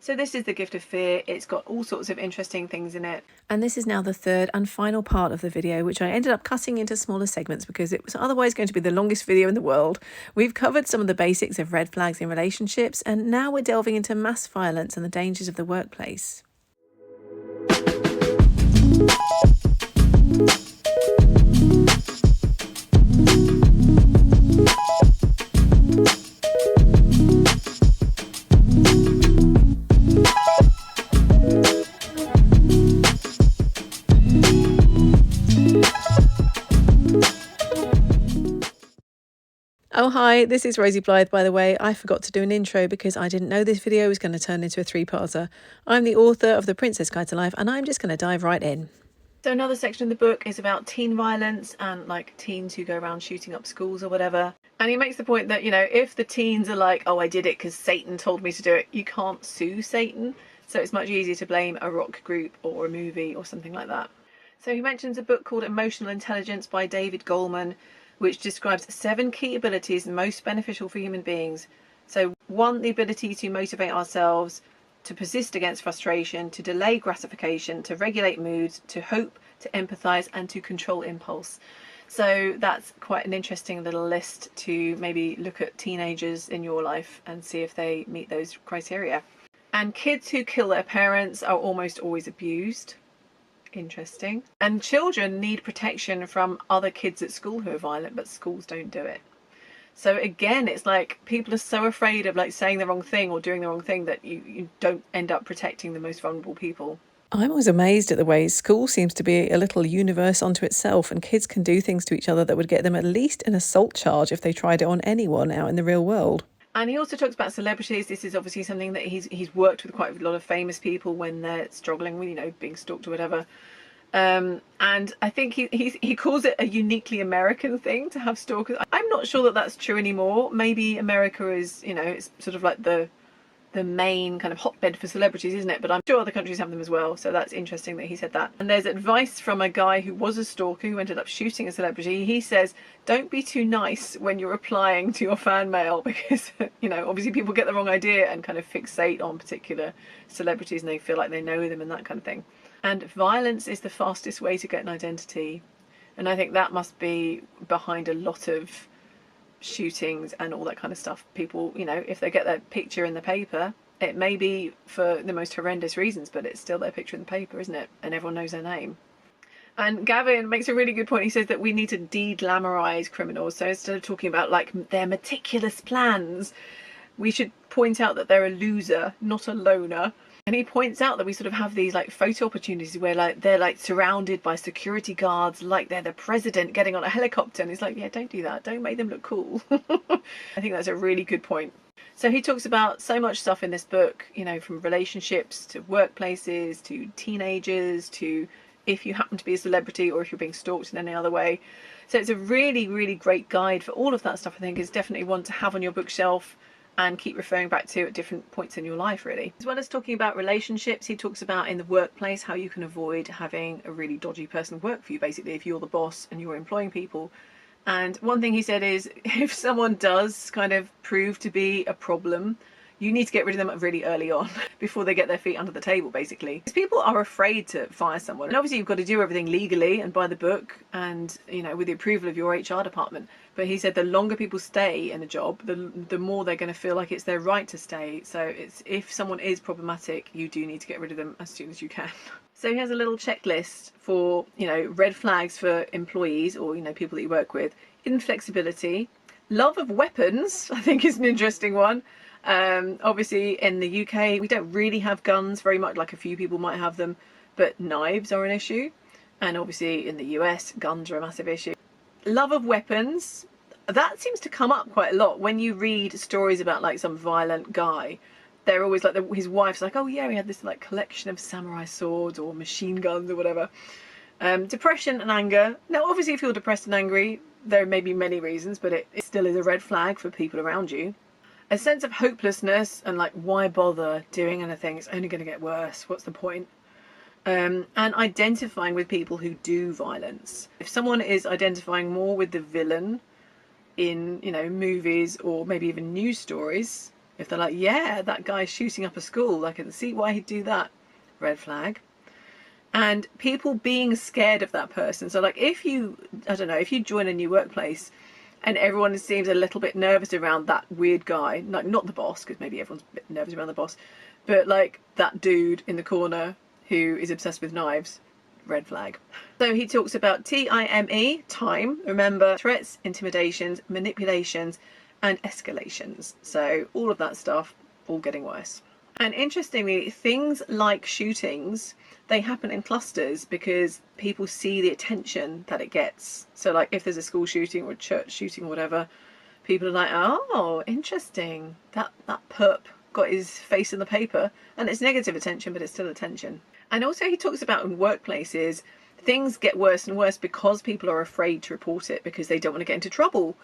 So this is The Gift of Fear. It's got all sorts of interesting things in it. And this is now the third and final part of the video, which I ended up cutting into smaller segments because it was otherwise going to be the longest video in the world. We've covered some of the basics of red flags in relationships, and now we're delving into mass violence and the dangers of the workplace. Oh hi, this is Rosie Blythe, by the way. I forgot to do an intro because I didn't know this video was going to turn into a three-parter. I'm the author of The Princess Guide to Life, and I'm just going to dive right in. So another section of the book is about teen violence and like teens who go around shooting up schools or whatever. And he makes the point that, you know, if the teens are like, oh, I did it because Satan told me to do it, you can't sue Satan. So it's much easier to blame a rock group or a movie or something like that. So he mentions a book called Emotional Intelligence by David Goleman, which describes 7 key abilities most beneficial for human beings. So 1, the ability to motivate ourselves, to persist against frustration, to delay gratification, to regulate moods, to hope, to empathise, and to control impulse. So that's quite an interesting little list to maybe look at teenagers in your life and see if they meet those criteria. And kids who kill their parents are almost always abused. Interesting. And children need protection from other kids at school who are violent, but schools don't do it. So again, it's like people are so afraid of like saying the wrong thing or doing the wrong thing that you don't end up protecting the most vulnerable people. I'm always amazed at the way school seems to be a little universe unto itself, and kids can do things to each other that would get them at least an assault charge if they tried it on anyone out in the real world. And he also talks about celebrities. This is obviously something that he's worked with quite a lot of famous people when they're struggling with, you know, being stalked or whatever. And I think he calls it a uniquely American thing to have stalkers. I'm not sure that that's true anymore. Maybe America is, you know, it's sort of like the main kind of hotbed for celebrities, isn't it? But I'm sure other countries have them as well. So that's interesting that he said that. And there's advice from a guy who was a stalker who ended up shooting a celebrity. He says, don't be too nice when you're replying to your fan mail because, you know, obviously people get the wrong idea and kind of fixate on particular celebrities and they feel like they know them and that kind of thing. And violence is the fastest way to get an identity. And I think that must be behind a lot of shootings and all that kind of stuff. People, you know, if they get their picture in the paper, it may be for the most horrendous reasons, but it's still their picture in the paper, isn't it? And everyone knows their name. And Gavin makes a really good point. He says that we need to de-glamorize criminals. So instead of talking about like their meticulous plans, we should point out that they're a loser, not a loner. And he points out that we sort of have these like photo opportunities where like they're like surrounded by security guards, like they're the president getting on a helicopter. And he's like, yeah, don't do that. Don't make them look cool. I think that's a really good point. So he talks about so much stuff in this book, you know, from relationships to workplaces to teenagers to if you happen to be a celebrity or if you're being stalked in any other way. So it's a really, really great guide for all of that stuff. I think is definitely one to have on your bookshelf and keep referring back to at different points in your life, really. As well as talking about relationships, he talks about in the workplace how you can avoid having a really dodgy person work for you, basically, if you're the boss and you're employing people. And one thing he said is if someone does kind of prove to be a problem, you need to get rid of them really early on before they get their feet under the table, basically. Because people are afraid to fire someone. And obviously you've got to do everything legally and by the book and, you know, with the approval of your HR department. But he said the longer people stay in a job, the more they're going to feel like it's their right to stay. So it's if someone is problematic, you do need to get rid of them as soon as you can. So he has a little checklist for, you know, red flags for employees or, you know, people that you work with. Inflexibility. Love of weapons, I think is an interesting one. Obviously in the UK we don't really have guns very much, like a few people might have them, but knives are an issue, and obviously in the US guns are a massive issue. Love of weapons, that seems to come up quite a lot when you read stories about like some violent guy. They're always like his wife's like, oh yeah, he had this like collection of samurai swords or machine guns or whatever. Depression and anger. Now obviously if you're depressed and angry, there may be many reasons, but it still is a red flag for people around you. A sense of hopelessness and like, why bother doing anything? It's only going to get worse. What's the point? And identifying with people who do violence. If someone is identifying more with the villain in, you know, movies or maybe even news stories, If they're like, yeah, that guy's shooting up a school, I can see why he'd do that, red flag. And people being scared of that person. So like if you, I don't know, if you join a new workplace and everyone seems a little bit nervous around that weird guy, like not the boss, because maybe everyone's a bit nervous around the boss, but like that dude in the corner who is obsessed with knives, red flag. So he talks about TIME, time, remember, threats, intimidations, manipulations, and escalations. So all of that stuff, all getting worse. And interestingly, things like shootings, they happen in clusters because people see the attention that it gets. So like if there's a school shooting or a church shooting or whatever, people are like, oh, interesting. That perp got his face in the paper. And it's negative attention, but it's still attention. And also he talks about in workplaces, things get worse and worse because people are afraid to report it because they don't want to get into trouble.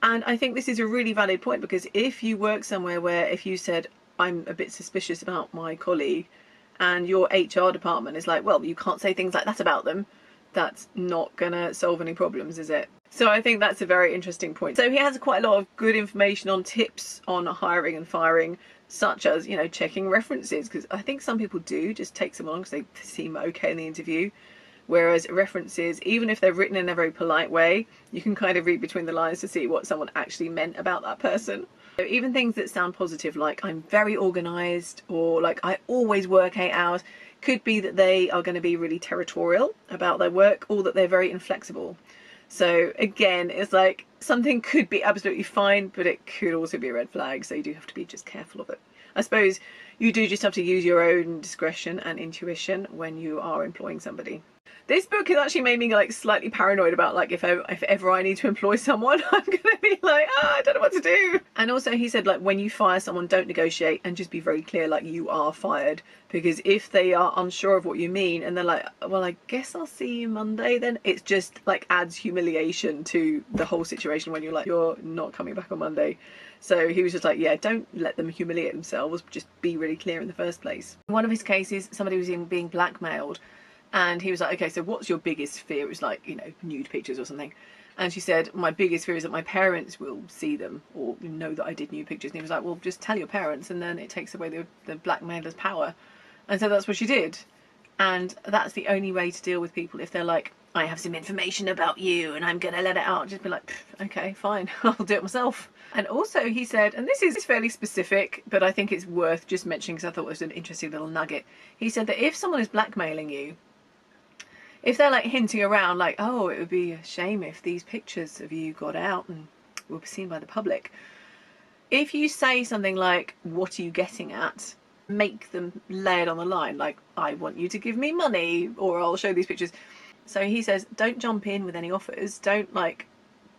And I think this is a really valid point, because if you work somewhere where if you said, I'm a bit suspicious about my colleague, and your HR department is like, well, you can't say things like that about them, that's not gonna solve any problems, is it? So I think that's a very interesting point. So he has quite a lot of good information on tips on hiring and firing, such as, you know, checking references, because I think some people do just take someone on because they seem okay in the interview. Whereas references, even if they're written in a very polite way, you can kind of read between the lines to see what someone actually meant about that person. So even things that sound positive, like I'm very organised, or like I always work 8 hours, could be that they are going to be really territorial about their work, or that they're very inflexible. So again, it's like something could be absolutely fine, but it could also be a red flag. So you do have to be just careful of it. I suppose you do just have to use your own discretion and intuition when you are employing somebody. This book has actually made me like slightly paranoid about like if ever I need to employ someone, I'm gonna be like, I don't know what to do. And also he said, like, when you fire someone, don't negotiate and just be very clear, like, you are fired. Because if they are unsure of what you mean and they're like, well, I guess I'll see you Monday, then it just like adds humiliation to the whole situation when you're like, you're not coming back on Monday. So he was just like, yeah, don't let them humiliate themselves, just be really clear in the first place. In one of his cases, somebody was being blackmailed. And he was like, okay, so what's your biggest fear? It was like, you know, nude pictures or something. And she said, my biggest fear is that my parents will see them or know that I did nude pictures. And he was like, well, just tell your parents, and then it takes away the blackmailer's power. And so that's what she did. And that's the only way to deal with people. If they're like, I have some information about you and I'm going to let it out, just be like, okay, fine, I'll do it myself. And also he said, and this is fairly specific, but I think it's worth just mentioning because I thought it was an interesting little nugget. He said that if someone is blackmailing you, if they're like hinting around like, oh, it would be a shame if these pictures of you got out and were seen by the public. If you say something like, what are you getting at? Make them lay it on the line. Like, I want you to give me money or I'll show these pictures. So he says, don't jump in with any offers. Don't like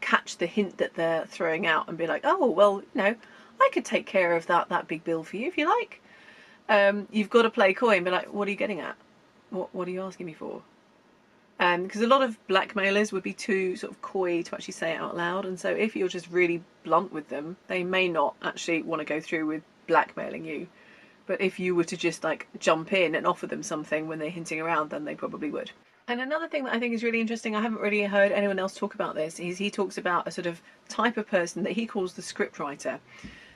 catch the hint that they're throwing out and be like, oh, well, you know, I could take care of that big bill for you if you like. You've got to play coy and be like, what are you getting at? What are you asking me for? Because a lot of blackmailers would be too sort of coy to actually say it out loud, and so if you're just really blunt with them, they may not actually want to go through with blackmailing you. But if you were to just like jump in and offer them something when they're hinting around, then they probably would. And another thing that I think is really interesting, I haven't really heard anyone else talk about this, is he talks about a sort of type of person that he calls the scriptwriter.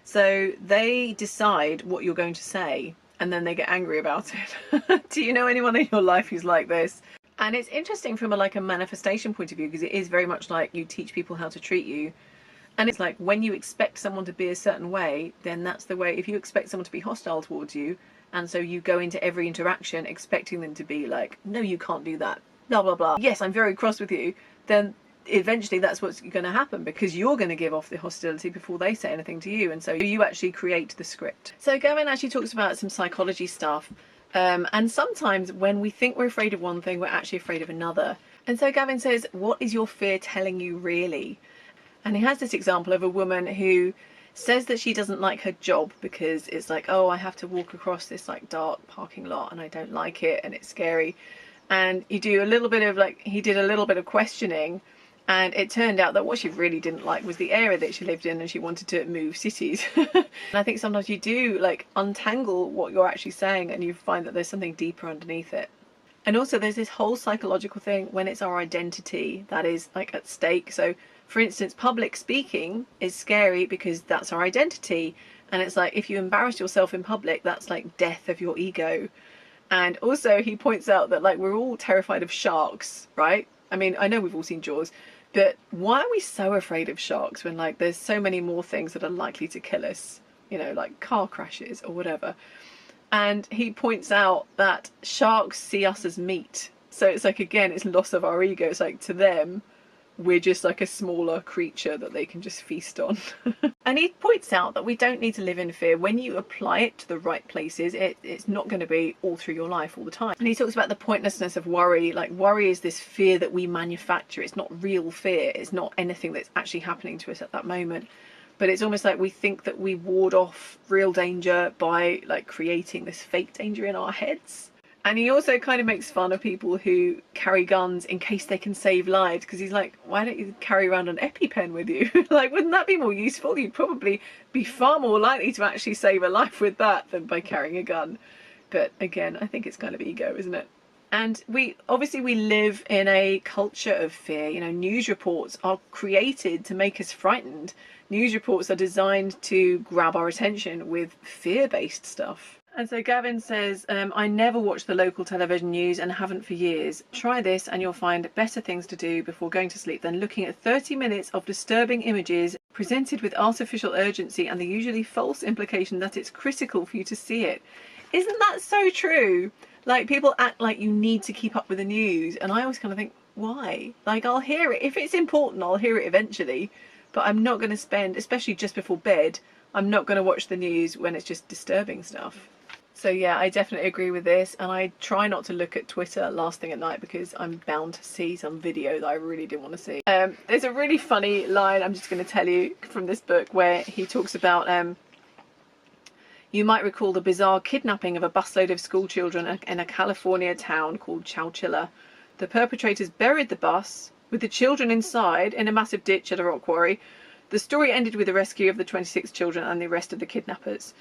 So they decide what you're going to say and then they get angry about it. Do you know anyone in your life who's like this? And it's interesting from a manifestation point of view, because it is very much like you teach people how to treat you. And it's like when you expect someone to be a certain way, then that's the way. If you expect someone to be hostile towards you, and so you go into every interaction expecting them to be like, no, you can't do that, blah, blah, blah. Yes, I'm very cross with you. Then eventually that's what's going to happen, because you're going to give off the hostility before they say anything to you. And so you actually create the script. So Gavin actually talks about some psychology stuff. And sometimes when we think we're afraid of one thing, we're actually afraid of another. And so Gavin says, what is your fear telling you really? And he has this example of a woman who says that she doesn't like her job because it's like, oh, I have to walk across this like dark parking lot and I don't like it and it's scary. And you do a little bit of he did a little bit of questioning, and it turned out that what she really didn't like was the area that she lived in, and she wanted to move cities. And I think sometimes you do untangle what you're actually saying and you find that there's something deeper underneath it. And also there's this whole psychological thing when it's our identity that is at stake. So For instance, public speaking is scary because that's our identity. And it's like, if you embarrass yourself in public, that's like death of your ego. And also he points out that like we're all terrified of sharks, right? I mean, I know we've all seen Jaws, but why are we so afraid of sharks when like there's so many more things that are likely to kill us, you know, like car crashes or whatever. And he points out that sharks see us as meat. So it's like, again, it's loss of our ego. It's like, to them, we're just like a smaller creature that they can just feast on. And he points out that we don't need to live in fear. When you apply it to the right places, it's not going to be all through your life all the time. And he talks about the pointlessness of worry. Like, worry is this fear that we manufacture. It's not real fear. It's not anything that's actually happening to us at that moment. But it's almost like we think that we ward off real danger by like creating this fake danger in our heads. And he also kind of makes fun of people who carry guns in case they can save lives, because he's like, why don't you carry around an EpiPen with you? Like, wouldn't that be more useful? You'd probably be far more likely to actually save a life with that than by carrying a gun. But again, I think it's kind of ego, isn't it? And we live in a culture of fear. You know, news reports are created to make us frightened. News reports are designed to grab our attention with fear-based stuff. And so Gavin says, I never watch the local television news and haven't for years. Try this and you'll find better things to do before going to sleep than looking at 30 minutes of disturbing images presented with artificial urgency and the usually false implication that it's critical for you to see it. Isn't that so true? Like, people act like you need to keep up with the news, and I always kind of think, why? Like, I'll hear it. If it's important, I'll hear it eventually, but I'm not going to spend, especially just before bed, I'm not going to watch the news when it's just disturbing stuff. So yeah, I definitely agree with this, and I try not to look at Twitter last thing at night because I'm bound to see some video that I really didn't want to see. There's a really funny line I'm just going to tell you from this book where he talks about you might recall the bizarre kidnapping of a busload of school children in a California town called Chowchilla. The perpetrators buried the bus with the children inside in a massive ditch at a rock quarry. The story ended with the rescue of the 26 children and the arrest of the kidnappers.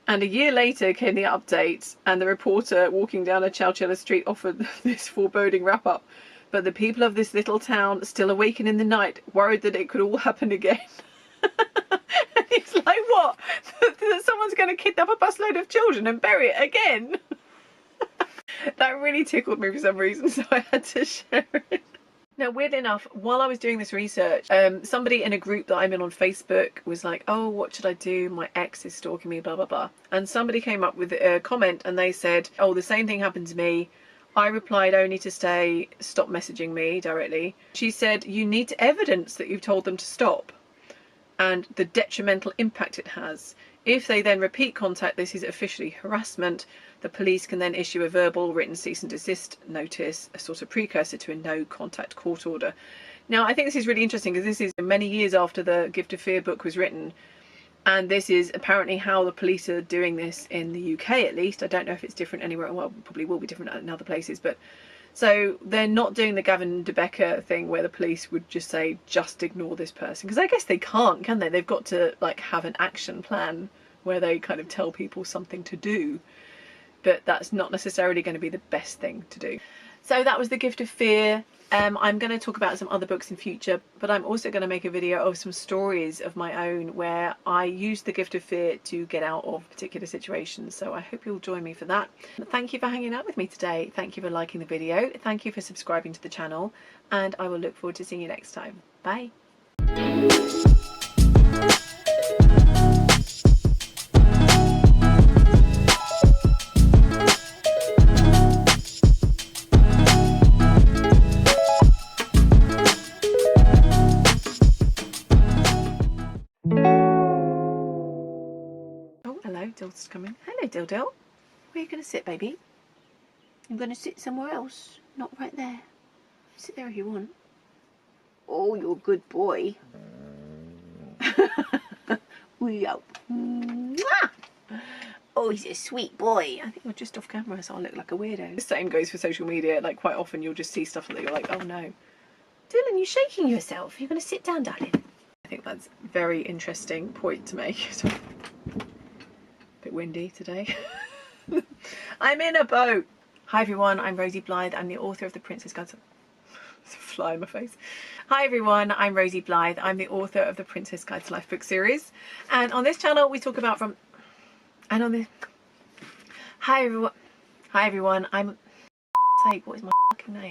And a year later came the update, and the reporter walking down a Chowchilla street offered this foreboding wrap-up. But the people of this little town, still awakened in the night, worried that it could all happen again. And he's like, what? That someone's going to kidnap a busload of children and bury it again? That really tickled me for some reason, so I had to share it. Now, weirdly enough, while I was doing this research, somebody in a group that I'm in on Facebook was like, oh, what should I do? My ex is stalking me, blah, blah, blah. And somebody came up with a comment and they said, oh, the same thing happened to me. I replied only to say, stop messaging me directly. She said, you need evidence that you've told them to stop and the detrimental impact it has. If they then repeat contact, this is officially harassment. The police can then issue a verbal written cease and desist notice, a sort of precursor to a no contact court order. Now, I think this is really interesting because this is many years after the Gift of Fear book was written. And this is apparently how the police are doing this in the UK, at least. I don't know if it's different anywhere. Well, it probably will be different in other places. But so they're not doing the Gavin de Becker thing where the police would just say, just ignore this person. Because I guess they can't, can they? They've got to like have an action plan where they kind of tell people something to do. But that's not necessarily going to be the best thing to do. So that was The Gift of Fear. I'm going to talk about some other books in future, but I'm also going to make a video of some stories of my own where I use the Gift of Fear to get out of particular situations. So I hope you'll join me for that. Thank you for hanging out with me today. Thank you for liking the video. Thank you for subscribing to the channel, and I will look forward to seeing you next time. Bye. Dill's coming. Hello, Dill. Where are you going to sit, baby? I'm going to sit somewhere else. Not right there. Sit there if you want. Oh, you're a good boy. Oh, he's a sweet boy. I think you're just off camera, so I'll look like a weirdo. The same goes for social media. Like, quite often you'll just see stuff that you're like, oh no. Dylan, you're shaking yourself. You're going to sit down, darling. I think that's a very interesting point to make. Bit windy today. I'm in a boat. Hi everyone, I'm Rosie Blythe. I'm the author of The Princess Guide. There's a fly in my face. Hi everyone, I'm Rosie Blythe. I'm the author of the Princess Guide to Life book series. And on this channel we talk about Hi everyone, I'm... Sake, what is my fucking name?